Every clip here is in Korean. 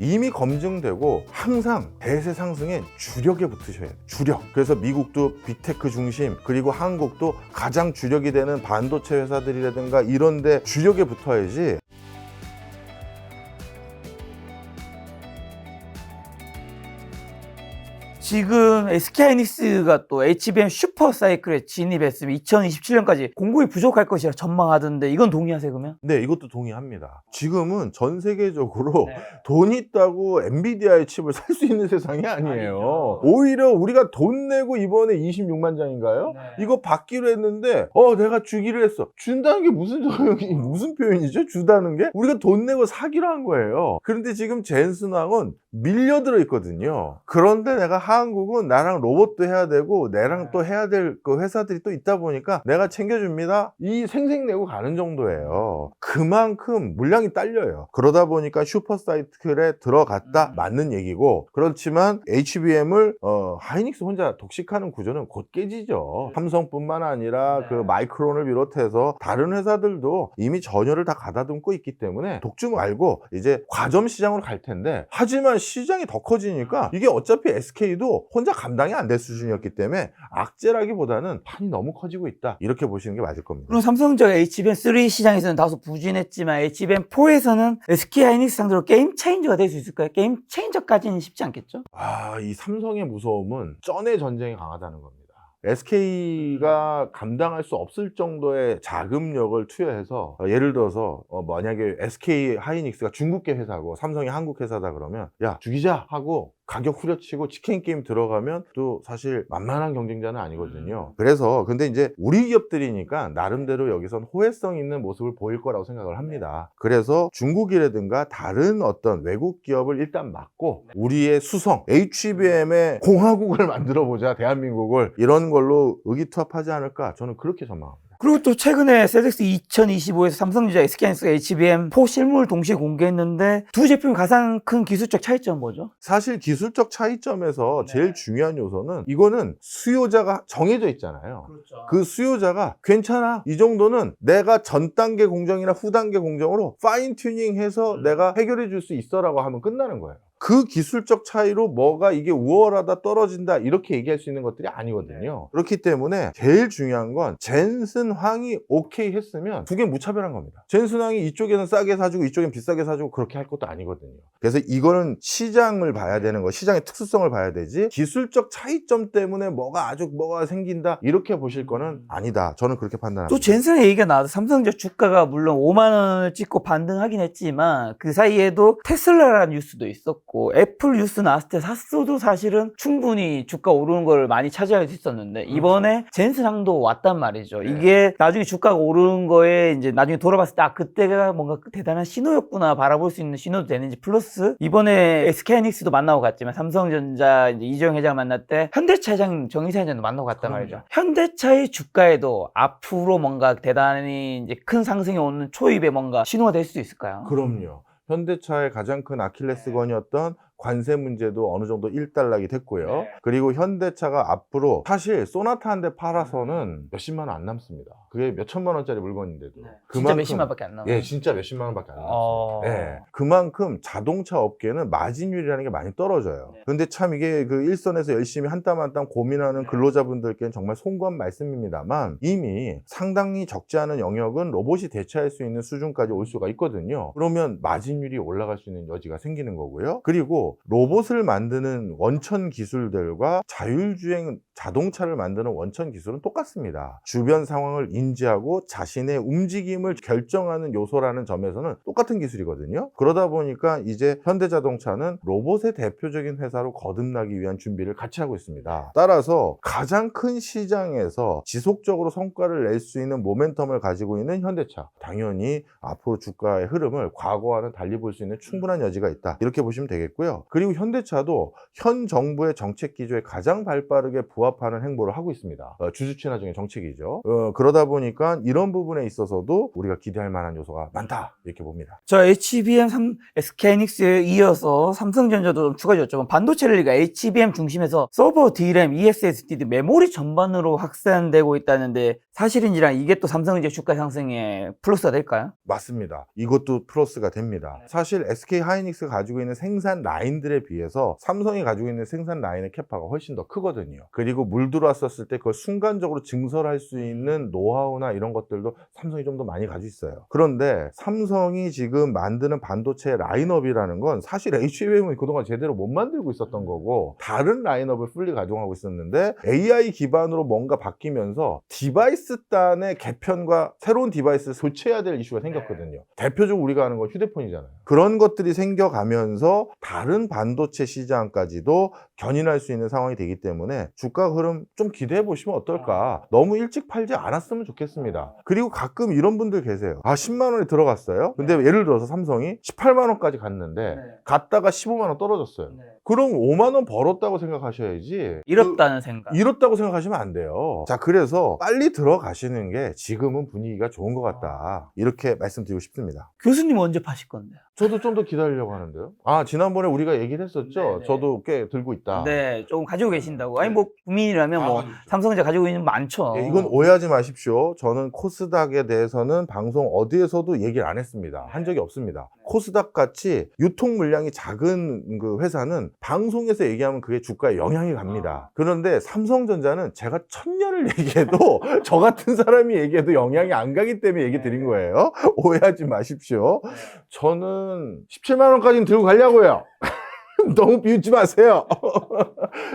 이미 검증되고 항상 대세 상승에 주력에 붙으셔야 돼요. 주력. 그래서 미국도 빅테크 중심, 그리고 한국도 가장 주력이 되는 반도체 회사들이라든가 이런데 주력에 붙어야지. 지금 SK하이닉스가 또 HBM 슈퍼사이클에 진입했으면 2027년까지 공급이 부족할 것이라 전망하던데 이건 동의하세요 그러면? 네, 이것도 동의합니다. 지금은 전 세계적으로 네. 돈 있다고 엔비디아의 칩을 살 수 있는 세상이 아니에요. 아니죠. 오히려 우리가 돈 내고 이번에 26만 장인가요? 네. 이거 받기로 했는데 내가 주기로 했어. 준다는 게 무슨 소용이 무슨 표현이죠? 주다는 게? 우리가 돈 내고 사기로 한 거예요. 그런데 지금 젠슨왕은 밀려들어 있거든요. 그런데 내가 한국은 나랑 로봇도 해야 되고 내랑 또 해야 될 그 회사들이 또 있다 보니까 내가 챙겨줍니다. 이 생색내고 가는 정도예요. 그만큼 물량이 딸려요. 그러다 보니까 슈퍼사이클에 들어갔다 맞는 얘기고, 그렇지만 HBM을 하이닉스 혼자 독식하는 구조는 곧 깨지죠. 삼성뿐만 아니라 그 마이크론을 비롯해서 다른 회사들도 이미 전열을 다 가다듬고 있기 때문에 독주 말고 이제 과점 시장으로 갈 텐데, 하지만 시장이 더 커지니까 이게 어차피 SK도 혼자 감당이 안 될 수준이었기 때문에 악재라기보다는 판이 너무 커지고 있다, 이렇게 보시는 게 맞을 겁니다. 그럼 삼성전자 HBM3 시장에서는 다소 부진했지만 HBM4에서는 SK하이닉스 상대로 게임 체인저가 될 수 있을까요? 게임 체인저까지는 쉽지 않겠죠? 이 삼성의 무서움은 쩐의 전쟁이 강하다는 겁니다. SK가 감당할 수 없을 정도의 자금력을 투여해서 예를 들어서 만약에 SK 하이닉스가 중국계 회사고 삼성이 한국 회사다 그러면 야 죽이자 하고 가격 후려치고 치킨 게임 들어가면 또 사실 만만한 경쟁자는 아니거든요. 그래서 근데 이제 우리 기업들이니까 나름대로 여기선 호혜성 있는 모습을 보일 거라고 생각을 합니다. 그래서 중국이라든가 다른 어떤 외국 기업을 일단 막고 우리의 수성 HBM의 공화국을 만들어 보자, 대한민국을, 이런 걸로 의기투합하지 않을까, 저는 그렇게 전망합니다. 그리고 또 최근에 셀렉스 2025에서 삼성전자 SK하이닉스가 HBM4 실물 동시에 공개했는데 두 제품의 가장 큰 기술적 차이점은 뭐죠? 사실 기술적 차이점에서 제일 중요한 요소는 이거는 수요자가 정해져 있잖아요. 그렇죠. 그 수요자가 괜찮아, 이 정도는 내가 전 단계 공정이나 후 단계 공정으로 파인 튜닝해서 내가 해결해 줄 수 있어 라고 하면 끝나는 거예요. 그 기술적 차이로 뭐가 이게 우월하다 떨어진다 이렇게 얘기할 수 있는 것들이 아니거든요. 그렇기 때문에 제일 중요한 건 젠슨 황이 오케이 했으면 두 개 무차별한 겁니다. 젠슨 황이 이쪽에는 싸게 사주고 이쪽엔 비싸게 사주고 그렇게 할 것도 아니거든요. 그래서 이거는 시장을 봐야 되는 거, 시장의 특수성을 봐야 되지 기술적 차이점 때문에 뭐가 생긴다 이렇게 보실 거는 아니다. 저는 그렇게 판단합니다. 또 젠슨의 얘기가 나와서 삼성전자 주가가 물론 5만 원을 찍고 반등하긴 했지만 그 사이에도 테슬라라는 뉴스도 있었고 애플 뉴스 나왔을 때 샀어도 사실은 충분히 주가 오르는 걸 많이 차지할 수 있었는데 이번에 젠슨항도 왔단 말이죠. 이게 나중에 주가가 오르는 거에 이제 나중에 돌아봤을 때 그때가 뭔가 대단한 신호였구나 바라볼 수 있는 신호도 되는지, 플러스 이번에 SK하이닉스도 만나고 갔지만 삼성전자 이제 이재용 회장 만날 때 현대차 회장 정의사 회장도 만나고 갔단 말이죠. 현대차의 주가에도 앞으로 뭔가 대단히 이제 큰 상승이 오는 초입에 뭔가 신호가 될 수도 있을까요? 그럼요. 현대차의 가장 큰 아킬레스건이었던 관세 문제도 어느 정도 일단락이 됐고요. 그리고 현대차가 앞으로 사실 소나타 한 대 팔아서는 몇십만 원 안 남습니다. 그게 몇천만 원짜리 물건인데도 진짜 몇십만 원밖에 안 나와요. 예, 진짜 몇십만 원밖에 안 남습니다. 예, 그만큼 자동차 업계는 마진율이라는 게 많이 떨어져요. 근데 참 이게 그 일선에서 열심히 한 땀 한 땀 고민하는 근로자분들께는 정말 송구한 말씀입니다만 이미 상당히 적지 않은 영역은 로봇이 대체할 수 있는 수준까지 올 수가 있거든요. 그러면 마진율이 올라갈 수 있는 여지가 생기는 거고요. 그리고 로봇을 만드는 원천 기술들과 자율주행 자동차를 만드는 원천 기술은 똑같습니다. 주변 상황을 인지하고 자신의 움직임을 결정하는 요소라는 점에서는 똑같은 기술이거든요. 그러다 보니까 이제 현대자동차는 로봇의 대표적인 회사로 거듭나기 위한 준비를 같이 하고 있습니다. 따라서 가장 큰 시장에서 지속적으로 성과를 낼 수 있는 모멘텀을 가지고 있는 현대차, 당연히 앞으로 주가의 흐름을 과거와는 달리 볼 수 있는 충분한 여지가 있다, 이렇게 보시면 되겠고요. 그리고 현대차도 현 정부의 정책 기조에 가장 발빠르게 부합하는 행보를 하고 있습니다. 주주 친화적인 정책이죠. 그러다 보니까 이런 부분에 있어서도 우리가 기대할 만한 요소가 많다, 이렇게 봅니다. 저 HBM SK하이닉스에 이어서 삼성전자도 좀 추가적으로 반도체를 HBM 중심에서 서버, DRAM, ESSD, 메모리 전반으로 확산되고 있다는데 사실인지랑 이게 또 삼성전자 주가 상승에 플러스가 될까요? 맞습니다. 이것도 플러스가 됩니다. 사실 SK 하이닉스가 가지고 있는 생산 라인들에 비해서 삼성이 가지고 있는 생산 라인의 캐파가 훨씬 더 크거든요. 그리고 물 들어왔었을 때 그걸 순간적으로 증설할 수 있는 노하우나 이런 것들도 삼성이 좀 더 많이 가지고 있어요. 그런데 삼성이 지금 만드는 반도체 라인업이라는 건 사실 HBM은 그동안 제대로 못 만들고 있었던 거고 다른 라인업을 풀리 가동하고 있었는데 AI 기반으로 뭔가 바뀌면서 디바이스 단의 개편과 새로운 디바이스를 교체해야 될 이슈가 생겼거든요. 대표적으로 우리가 아는 건 휴대폰이잖아요. 그런 것들이 생겨가면서 다른 반도체 시장까지도 견인할 수 있는 상황이 되기 때문에 주가 흐름 좀 기대해 보시면 어떨까. 너무 일찍 팔지 않았으면 좋겠습니다. 그리고 가끔 이런 분들 계세요. 10만 원에 들어갔어요. 근데 예를 들어서 삼성이 18만 원까지 갔는데 갔다가 15만 원 떨어졌어요. 그럼 5만 원 벌었다고 생각하셔야지. 잃었다는 생각. 잃었다고 생각하시면 안 돼요. 자, 그래서 빨리 들어가시는 게 지금은 분위기가 좋은 것 같다. 이렇게 말씀드리고 싶습니다. 교수님 언제 파실 건데요? 저도 좀 더 기다리려고 하는데요. 지난번에 우리가 얘기를 했었죠. 네네. 저도 꽤 들고 있다. 네, 조금 가지고 계신다고. 아니 뭐 국민이라면 뭐 삼성전자 가지고 있는 거 많죠. 예, 이건 오해하지 마십시오. 저는 코스닥에 대해서는 방송 어디에서도 얘기를 안 했습니다. 한 적이 없습니다. 코스닥 같이 유통 물량이 작은 그 회사는 방송에서 얘기하면 그게 주가에 영향이 갑니다. 그런데 삼성전자는 제가 1000년을 얘기해도 저 같은 사람이 얘기해도 영향이 안 가기 때문에 얘기 드린 거예요. 오해하지 마십시오. 저는 17만 원까지는 들고 가려고요. 너무 비웃지 마세요.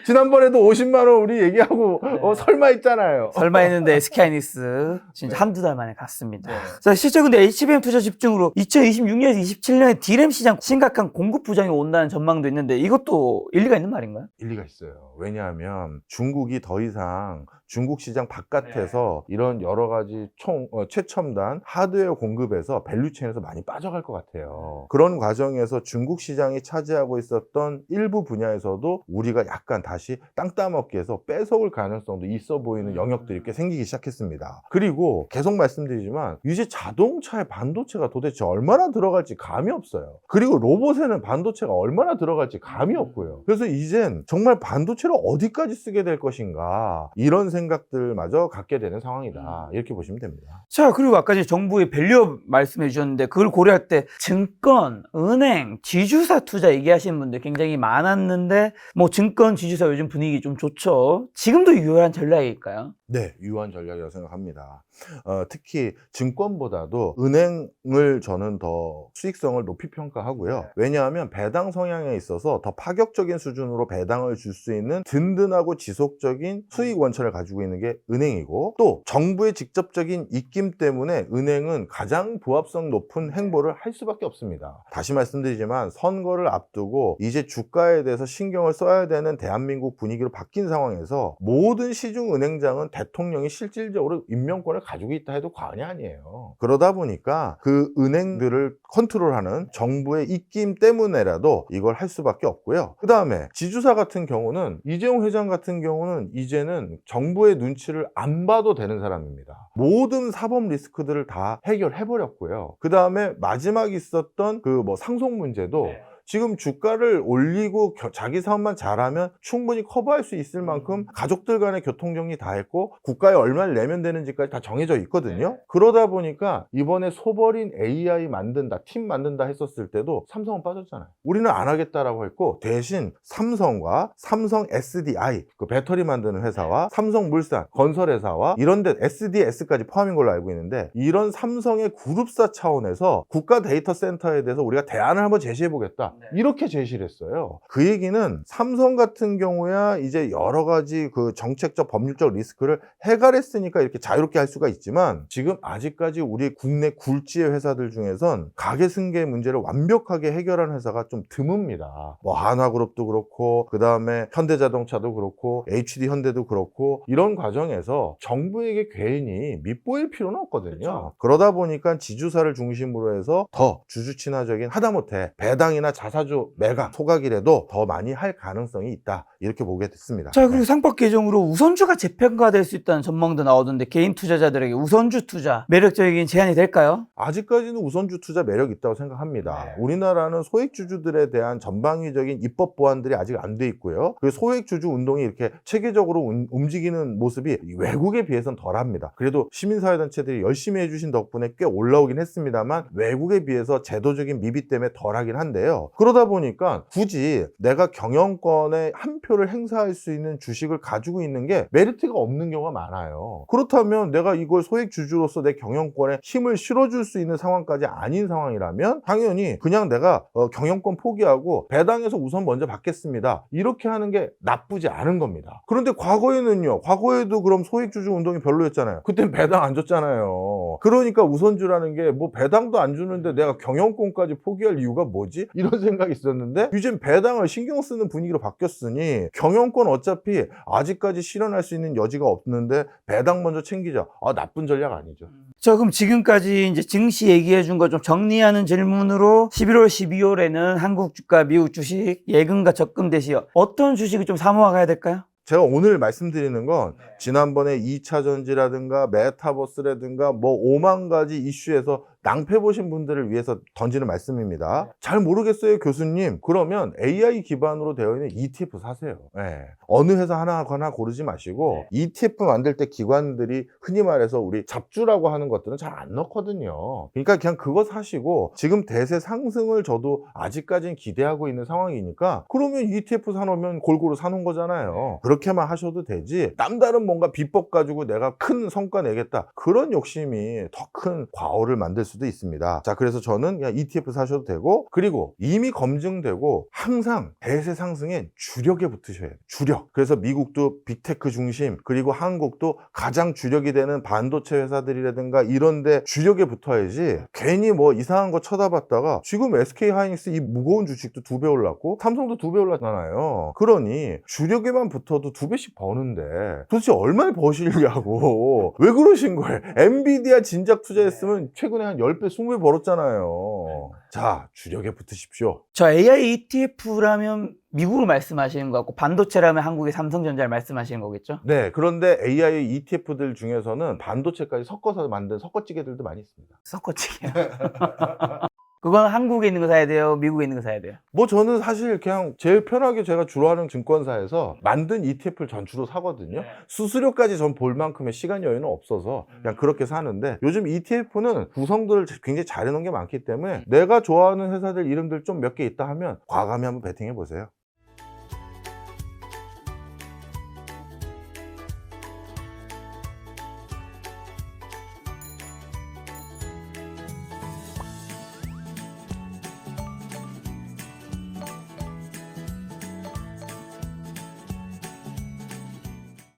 지난번에도 50만 원 우리 얘기하고 설마 했잖아요. 설마 했는데 SK하이닉스 진짜 한두 달 만에 갔습니다. 자, 실제 근데 HBM 투자 집중으로 2026년에서 27년에 D램 시장 심각한 공급 부정이 온다는 전망도 있는데 이것도 일리가 있는 말인가요? 일리가 있어요. 왜냐하면 중국이 더 이상 중국 시장 바깥에서 이런 여러 가지 최첨단 하드웨어 공급에서 밸류체인에서 많이 빠져갈 것 같아요. 그런 과정에서 중국 시장이 차지하고 있었던 일부 분야에서도 우리가 약간 다시 땅 따먹기 해서 뺏어올 가능성도 있어 보이는 영역들이 꽤 생기기 시작했습니다. 그리고 계속 말씀드리지만 이제 자동차에 반도체가 도대체 얼마나 들어갈지 감이 없어요. 그리고 로봇에는 반도체가 얼마나 들어갈지 감이 없고요. 그래서 이젠 정말 반도체를 어디까지 쓰게 될 것인가 이런 생각들마저 갖게 되는 상황이다. 이렇게 보시면 됩니다. 자, 그리고 아까 정부의 밸류업 말씀해 주셨는데 그걸 고려할 때 증권, 은행, 지주사 투자 얘기하시는 분들 굉장히 많았는데 뭐 증권, 지주사 요즘 분위기 좀 좋죠. 지금도 유효한 전략일까요? 네, 유효한 전략이라고 생각합니다. 특히 증권보다도 은행을 저는 더 수익성을 높이 평가하고요. 왜냐하면 배당 성향에 있어서 더 파격적인 수준으로 배당을 줄 수 있는 든든하고 지속적인 수익 원천을 가지고 있는 게 은행이고 또 정부의 직접적인 입김 때문에 은행은 가장 부합성 높은 행보를 할 수밖에 없습니다. 다시 말씀드리지만 선거를 앞두고 이제 주가에 대해서 신경을 써야 되는 대한민국 분위기로 바뀐 상황에서 모든 시중 은행장은 대통령이 실질적으로 임명권을 가지고 있다 해도 과언이 아니에요. 그러다 보니까 그 은행들을 컨트롤하는 정부의 입김 때문에라도 이걸 할 수밖에 없고요. 그 다음에 지주사 같은 경우는 이재용 회장 같은 경우는 이제는 정부의 눈치를 안 봐도 되는 사람입니다. 모든 사법 리스크들을 다 해결해버렸고요. 그 다음에 마지막 있었던 그 상속 문제도 지금 주가를 올리고 자기 사업만 잘하면 충분히 커버할 수 있을 만큼 가족들 간의 교통정리 다 했고 국가에 얼마를 내면 되는지까지 다 정해져 있거든요. 그러다 보니까 이번에 소버린 AI 만든다, 팀 만든다 했었을 때도 삼성은 빠졌잖아요. 우리는 안 하겠다라고 했고 대신 삼성과 삼성 SDI, 그 배터리 만드는 회사와 삼성물산, 건설회사와 이런 데 SDS까지 포함인 걸로 알고 있는데 이런 삼성의 그룹사 차원에서 국가 데이터 센터에 대해서 우리가 대안을 한번 제시해보겠다. 이렇게 제시를 했어요. 그 얘기는 삼성 같은 경우야 이제 여러 가지 그 정책적 법률적 리스크를 해결했으니까 이렇게 자유롭게 할 수가 있지만 지금 아직까지 우리 국내 굴지의 회사들 중에선 가계 승계 문제를 완벽하게 해결한 회사가 좀 드뭅니다. 한화그룹도 그렇고 그 다음에 현대자동차도 그렇고 HD 현대도 그렇고 이런 과정에서 정부에게 괜히 밉보일 필요는 없거든요. 그렇죠. 그러다 보니까 지주사를 중심으로 해서 더 주주 친화적인 하다못해 배당이나 자사주 매각, 소각이라도 더 많이 할 가능성이 있다. 이렇게 보게 됐습니다. 자, 그리고 상법 개정으로 우선주가 재평가될 수 있다는 전망도 나오던데 개인 투자자들에게 우선주 투자 매력적인 제안이 될까요? 아직까지는 우선주 투자 매력 있다고 생각합니다. 우리나라는 소액주주들에 대한 전방위적인 입법 보완들이 아직 안 돼 있고요. 그 소액주주 운동이 이렇게 체계적으로 움직이는 모습이 외국에 비해서는 덜합니다. 그래도 시민사회단체들이 열심히 해주신 덕분에 꽤 올라오긴 했습니다만 외국에 비해서 제도적인 미비 때문에 덜하긴 한데요. 그러다 보니까 굳이 내가 경영권에 한 표를 행사할 수 있는 주식을 가지고 있는 게 메리트가 없는 경우가 많아요. 그렇다면 내가 이걸 소액주주로서 내 경영권에 힘을 실어줄 수 있는 상황까지 아닌 상황이라면 당연히 그냥 내가 경영권 포기하고 배당에서 우선 먼저 받겠습니다. 이렇게 하는 게 나쁘지 않은 겁니다. 그런데 과거에는요. 과거에도 그럼 소액주주 운동이 별로였잖아요. 그땐 배당 안 줬잖아요. 그러니까 우선주라는 게 뭐 배당도 안 주는데 내가 경영권까지 포기할 이유가 뭐지? 이런 생각이 있었는데 이젠 배당을 신경 쓰는 분위기로 바뀌었으니 경영권 어차피 아직까지 실현할 수 있는 여지가 없는데 배당 먼저 챙기자. 나쁜 전략 아니죠. 자, 그럼 지금까지 이제 증시 얘기해 준 거 좀 정리하는 질문으로 11월, 12월에는 한국 주가, 미국 주식 예금과 적금 대시 어떤 주식을 좀 사모아 가야 될까요? 제가 오늘 말씀드리는 건 지난번에 2차 전지라든가 메타버스라든가 뭐 5만 가지 이슈에서 낭패 보신 분들을 위해서 던지는 말씀입니다. 잘 모르겠어요, 교수님. 그러면 AI 기반으로 되어 있는 ETF 사세요. 어느 회사 하나 고르지 마시고 ETF 만들 때 기관들이 흔히 말해서 우리 잡주라고 하는 것들은 잘 안 넣거든요. 그러니까 그냥 그거 사시고 지금 대세 상승을 저도 아직까지는 기대하고 있는 상황이니까 그러면 ETF 사놓으면 골고루 사놓은 거잖아요. 그렇게만 하셔도 되지 남다른 뭔가 비법 가지고 내가 큰 성과 내겠다. 그런 욕심이 더 큰 과오를 만들 수도 있습니다. 자, 그래서 저는 그냥 ETF 사셔도 되고 그리고 이미 검증되고 항상 대세 상승엔 주력에 붙으셔야 돼요. 주력. 그래서 미국도 빅테크 중심 그리고 한국도 가장 주력이 되는 반도체 회사들이라든가 이런데 주력에 붙어야지 괜히 뭐 이상한 거 쳐다봤다가 지금 SK하이닉스 이 무거운 주식도 2배 올랐고 삼성도 2배 올랐잖아요. 그러니 주력에만 붙어도 2배씩 버는데 도대체 얼마를 버시려고 왜 그러신 거예요? 엔비디아 진작 투자했으면 최근에 한 10배, 20배 벌었잖아요. 자, 주력에 붙으십시오. 저 AI ETF라면 미국을 말씀하시는 것 같고 반도체라면 한국의 삼성전자를 말씀하시는 거겠죠? 네, 그런데 AI ETF들 중에서는 반도체까지 섞어서 만든 섞어찌개들도 많이 있습니다. 섞어치기요. 그건 한국에 있는 거 사야 돼요? 미국에 있는 거 사야 돼요? 뭐 저는 사실 그냥 제일 편하게 제가 주로 하는 증권사에서 만든 ETF를 전 주로 사거든요. 수수료까지 전 볼 만큼의 시간 여유는 없어서 그냥 그렇게 사는데 요즘 ETF는 구성들을 굉장히 잘 해놓은 게 많기 때문에 내가 좋아하는 회사들 이름들 좀 몇 개 있다 하면 과감히 한번 베팅해 보세요.